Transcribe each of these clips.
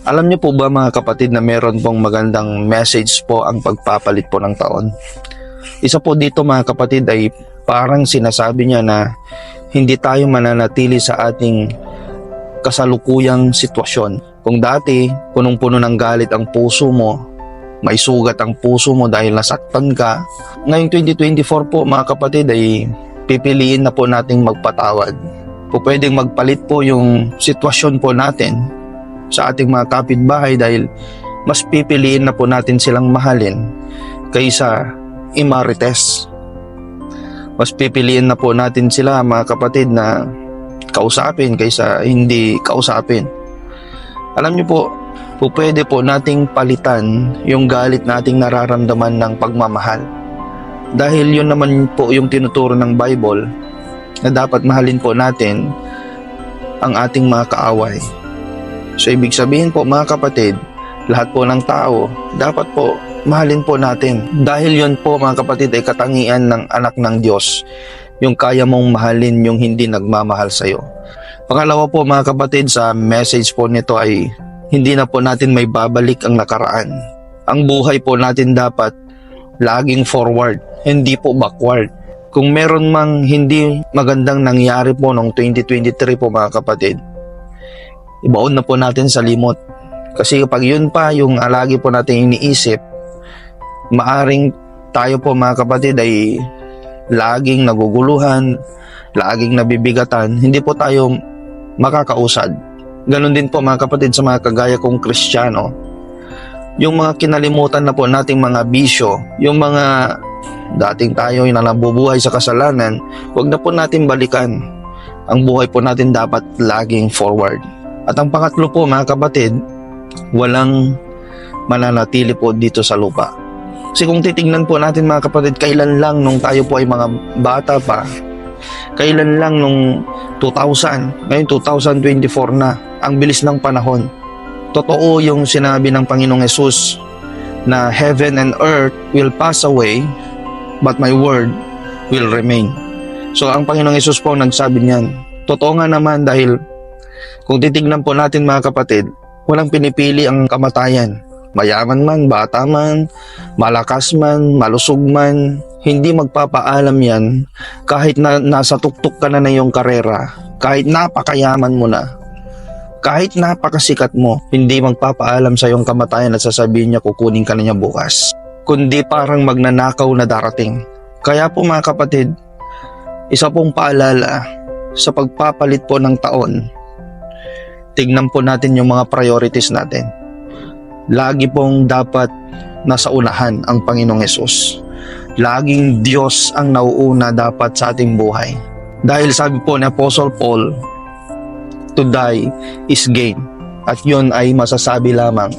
Alam niyo po ba mga kapatid na meron pong magandang message po ang pagpapalit po ng taon? Isa po dito mga kapatid ay parang sinasabi niya na hindi tayo mananatili sa ating kasalukuyang sitwasyon. Kung dati punong-puno ng galit ang puso mo, may sugat ang puso mo dahil nasaktan ka, ngayong 2024 po mga kapatid ay pipiliin na po nating magpatawad. Pwedeng magpalit po yung sitwasyon po natin sa ating mga kapitbahay dahil mas pipiliin na po natin silang mahalin kaysa imarites. Mas pipiliin na po natin sila mga kapatid na kausapin kaysa hindi kausapin. Alam niyo po, pwede po nating palitan yung galit nating nararamdaman ng pagmamahal. Dahil yun naman po yung tinuturo ng Bible na dapat mahalin po natin ang ating mga kaaway. So ibig sabihin po mga kapatid, lahat po ng tao dapat po mahalin po natin. Dahil yun po mga kapatid ay katangian ng anak ng Diyos. Yung kaya mong mahalin yung hindi nagmamahal sa'yo. Pangalawa po mga kapatid, sa message po nito ay hindi na po natin may babalik ang nakaraan. Ang buhay po natin dapat laging forward, hindi po backward. Kung meron mang hindi magandang nangyari po noong 2023 po mga kapatid, ibaon na po natin sa limot. Kasi kapag yun pa yung lagi po natin iniisip, maaring tayo po mga kapatid ay laging naguguluhan, laging nabibigatan, hindi po tayo makakausad. Ganon din po mga kapatid sa mga kagaya kong Kristiyano. Yung mga kinalimutan na po nating mga bisyo, yung mga dating tayo na nabubuhay sa kasalanan, huwag na po natin balikan. Ang buhay po natin dapat laging forward. At ang pangatlo po mga kapatid, walang mananatili po dito sa lupa. Kasi kung titignan po natin mga kapatid, kailan lang nung tayo po ay mga bata pa, kailan lang nung 2000, ngayon 2024 na, ang bilis ng panahon. Totoo yung sinabi ng Panginoong Hesus na heaven and earth will pass away, but my word will remain. So ang Panginoong Hesus po nagsabi niyan. Totoo nga naman dahil kung titignan po natin mga kapatid, walang pinipili ang kamatayan. Mayaman man, bata man, malakas man, malusog man, hindi magpapaalam yan kahit na nasa tuktok ka na iyong karera, kahit napakayaman mo na, kahit napakasikat mo, hindi magpapaalam sa iyong kamatayan at sasabihin niya kukunin ka na niya bukas. Kundi parang magnanakaw na darating. Kaya po mga kapatid, isa pong paalala sa pagpapalit po ng taon, tignan po natin yung mga priorities natin. Lagi pong dapat nasa unahan ang Panginoong Hesus. Laging Diyos ang nauuna dapat sa ating buhay. Dahil sabi po ni Apostle Paul, to die is gain. At yun ay masasabi lamang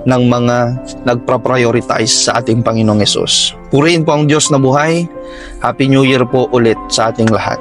ng mga nagpa-prioritize sa ating Panginoong Hesus. Purihin po ang Diyos na buhay. Happy New Year po ulit sa ating lahat.